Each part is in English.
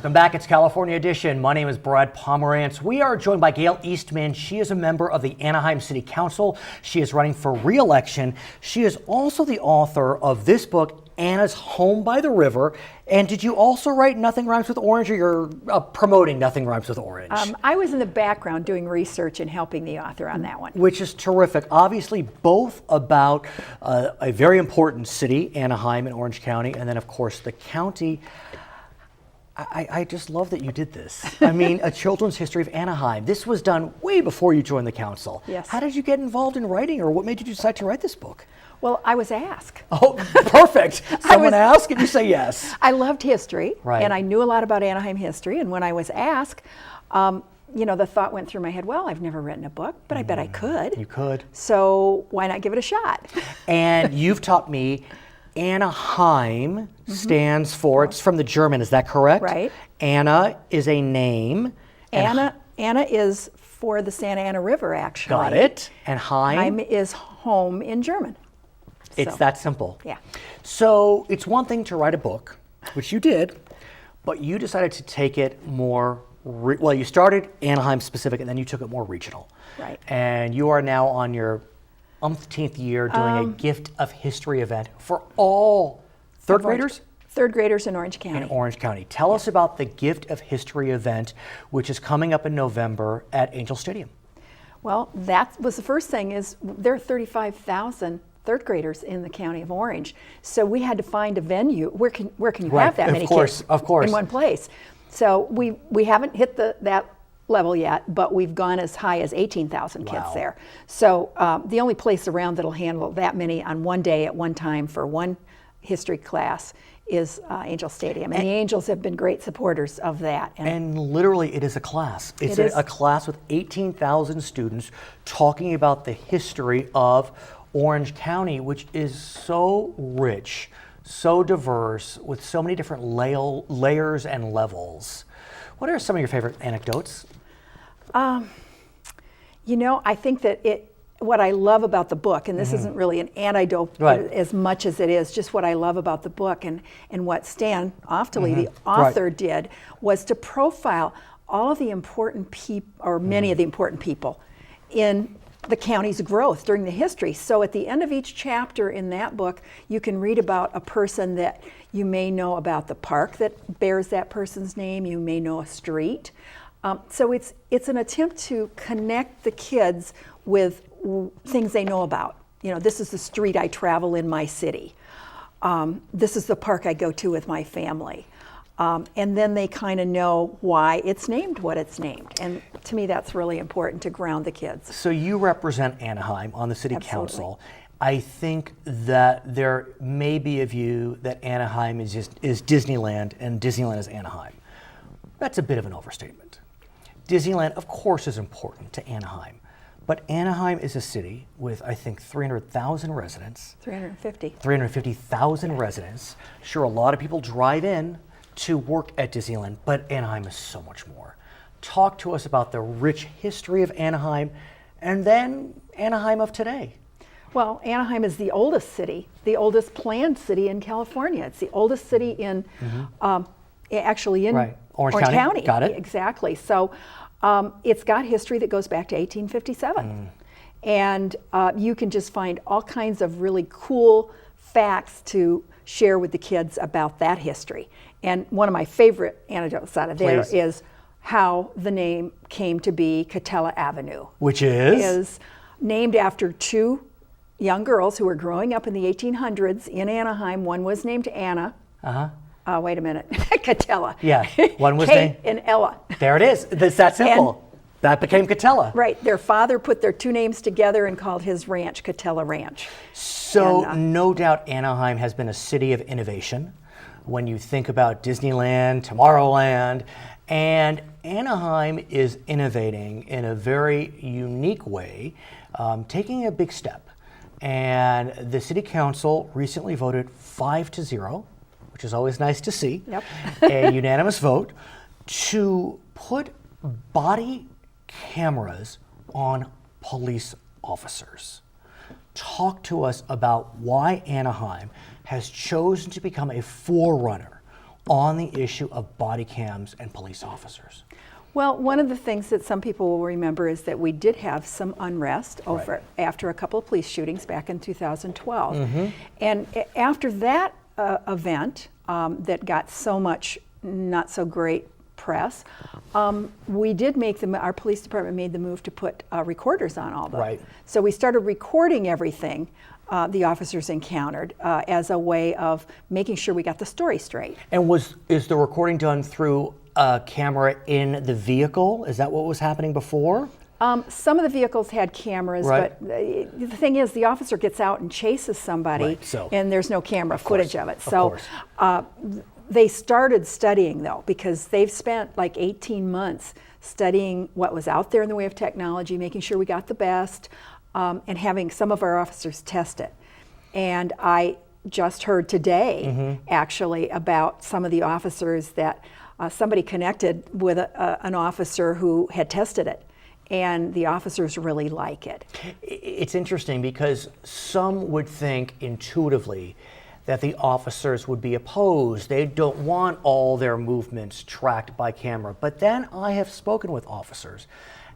Welcome back. It's California Edition. My name is Brad Pomerance. We are joined by Gayle Eastman. She is a member of the Anaheim City Council. She is running for re-election. She is also the author of this book, Anna's Home by the River. And did you also write Nothing Rhymes with Orange, or you're promoting Nothing Rhymes with Orange? I was in the background doing research and helping the author on that one. Which is terrific. Obviously, both about a very important city, Anaheim in Orange County, and then, of course, the county. I just love that you did this. I mean, A Children's History of Anaheim. This was done way before you joined the council. Yes. How did you get involved in writing, or what made you decide to write this book? Well, I was asked. Oh, perfect. Someone asked and you say yes. I loved history, Right. and I knew a lot about Anaheim history, and when I was asked, the thought went through my head, well, I've never written a book, but I bet I could. You could. So why not give it a shot? And you've taught me Anaheim stands for, it's from the German, is that correct? Right. Anna is a name. Anna is for the Santa Ana River, actually. Got it. And Heim is home in German. It's So, that simple. Yeah. So it's one thing to write a book, which you did, but you decided to take it more, you started Anaheim specific and then you took it more regional. Right. And you are now on your umpteenth year doing a Gift of History event for all third graders? Third graders in Orange County. In Orange County. Tell us about the Gift of History event, which is coming up in November at Angel Stadium. Well, that was the first thing, is there are 35,000 third graders in the county of Orange. So we had to find a venue. Where can you Right, have that of many course, kids of course. in one place? So we haven't hit that level yet, but we've gone as high as 18,000 kids Wow. there. So the only place around that'll handle that many on one day at one time for one history class is Angel Stadium. And the Angels have been great supporters of that. And literally, it is a class. It's It is. a class with 18,000 students talking about the history of Orange County, which is so rich, so diverse, with so many different layers and levels. What are some of your favorite anecdotes? I think that what I love about the book, and this isn't really an anecdote Right. as much as it is just what I love about the book, and what Stan Oftley, the author, did, was to profile all of the important people, or many of the important people, in the county's growth during the history. So at the end of each chapter in that book, you can read about a person that you may know about the park that bears that person's name, you may know a street. So it's an attempt to connect the kids with things they know about. This is the street I travel in my city. This is the park I go to with my family. And then they kind of know why it's named what it's named. And to me, that's really important to ground the kids. So you represent Anaheim on the city Absolutely. council. I think that there may be a view that Anaheim is Disneyland and Disneyland is Anaheim. That's a bit of an overstatement. Disneyland, of course, is important to Anaheim, but Anaheim is a city with, I think, 300,000 residents. 350. 350,000 residents. Sure, a lot of people drive in to work at Disneyland, but Anaheim is so much more. Talk to us about the rich history of Anaheim and then Anaheim of today. Well, Anaheim is the oldest city, the oldest planned city in California. It's the oldest city in, actually in Right. Orange County. Got it. Exactly. So it's got history that goes back to 1857. And you can just find all kinds of really cool facts to share with the kids about that history. And one of my favorite anecdotes out of there Please. is how the name came to be Catella Avenue. Which is? Is named after two young girls who were growing up in the 1800s in Anaheim. One was named Anna. Wait a minute. Catella. Yeah, one was Kate named- and Ella. There it is. It's that simple. That became Catella. Right. Their father put their two names together and called his ranch Catella Ranch. So And, no doubt Anaheim has been a city of innovation. When you think about Disneyland, Tomorrowland, and Anaheim is innovating in a very unique way, taking a big step. And the city council recently voted 5-0, which is always nice to see, Yep. a unanimous vote, to put body cameras on police officers. Talk to us about why Anaheim has chosen to become a forerunner on the issue of body cams and police officers? Well, one of the things that some people will remember is that we did have some unrest over after a couple of police shootings back in 2012. And after that event that got so much not so great press, we did make our police department made the move to put recorders on all those. So we started recording everything the officers encountered as a way of making sure we got the story straight. And is the recording done through a camera in the vehicle? Is that what was happening before? Some of the vehicles had cameras, but the thing is, the officer gets out and chases somebody, and there's no camera footage of it. So they started studying, though, because they've spent like 18 months studying what was out there in the way of technology, making sure we got the best, and having some of our officers test it. And I just heard today, actually, about some of the officers that somebody connected with an officer who had tested it, and the officers really like it. It's interesting because some would think intuitively that the officers would be opposed. They don't want all their movements tracked by camera. But then I have spoken with officers,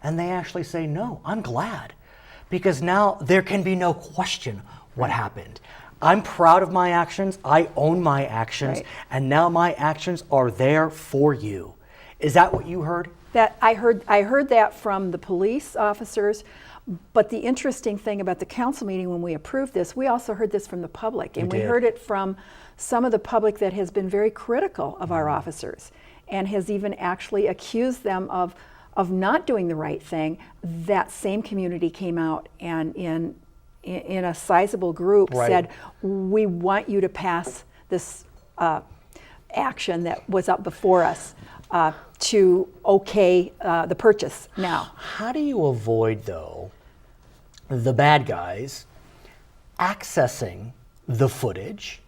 and they actually say, no, I'm glad, because now there can be no question what happened. I'm proud of my actions, I own my actions, and now my actions are there for you. Is that what you heard? That I heard that from the police officers, but the interesting thing about the council meeting when we approved this, we also heard this from the public, and we heard it from some of the public that has been very critical of our officers and has even actually accused them of not doing the right thing. That same community came out and in a sizable group said, we want you to pass this action that was up before us to okay the purchase now. How do you avoid, though, the bad guys accessing the footage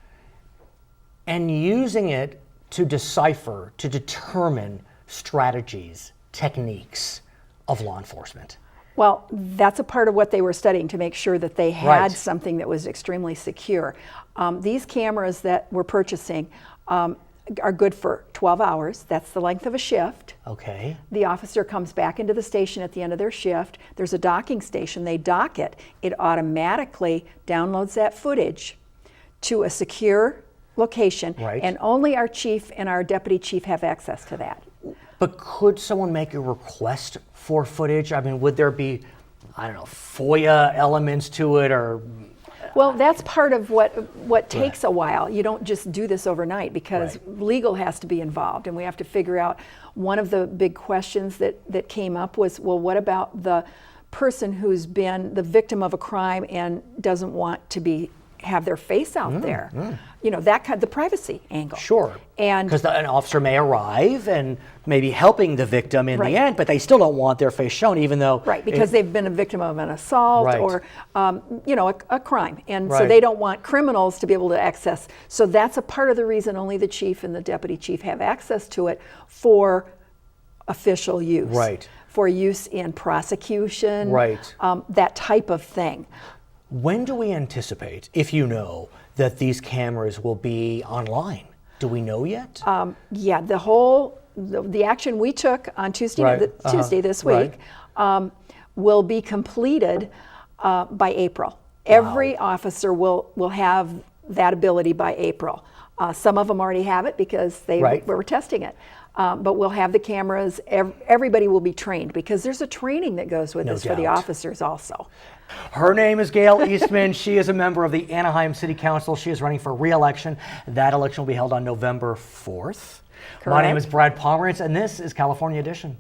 and using it to decipher, to determine strategies, techniques of law enforcement? Well, that's a part of what they were studying to make sure that they had something that was extremely secure. These cameras that we're purchasing are good for 12 hours. That's the length of a shift. Okay. The officer comes back into the station at the end of their shift. There's a docking station. They dock it. It automatically downloads that footage to a secure location, and only our chief and our deputy chief have access to that. But could someone make a request for footage? I mean, would there be, I don't know, FOIA elements to it, or? Well, that's part of what takes a while. You don't just do this overnight, because legal has to be involved, and we have to figure out. One of the big questions that came up was, well, what about the person who's been the victim of a crime and doesn't want to have their face out there? You know, that kind of the privacy angle. Sure. And because an officer may arrive and maybe helping the victim in the end, but they still don't want their face shown, even though because they've been a victim of an assault or you know, a crime, and so they don't want criminals to be able to access. So that's a part of the reason only the chief and the deputy chief have access to it for official use, for use in prosecution, that type of thing. When do we anticipate, if you know, that these cameras will be online? Do we know yet? Yeah, the action we took on Tuesday, Tuesday this week will be completed by April. Every officer will have that ability by April. Some of them already have it because we were testing it. But we'll have the cameras. Everybody will be trained, because there's a training that goes with this for the officers also. Her name is Gayle Eastman. She is a member of the Anaheim City Council. She is running for re-election. That election will be held on November 4th. My name is Brad Pomerance, and this is California Edition.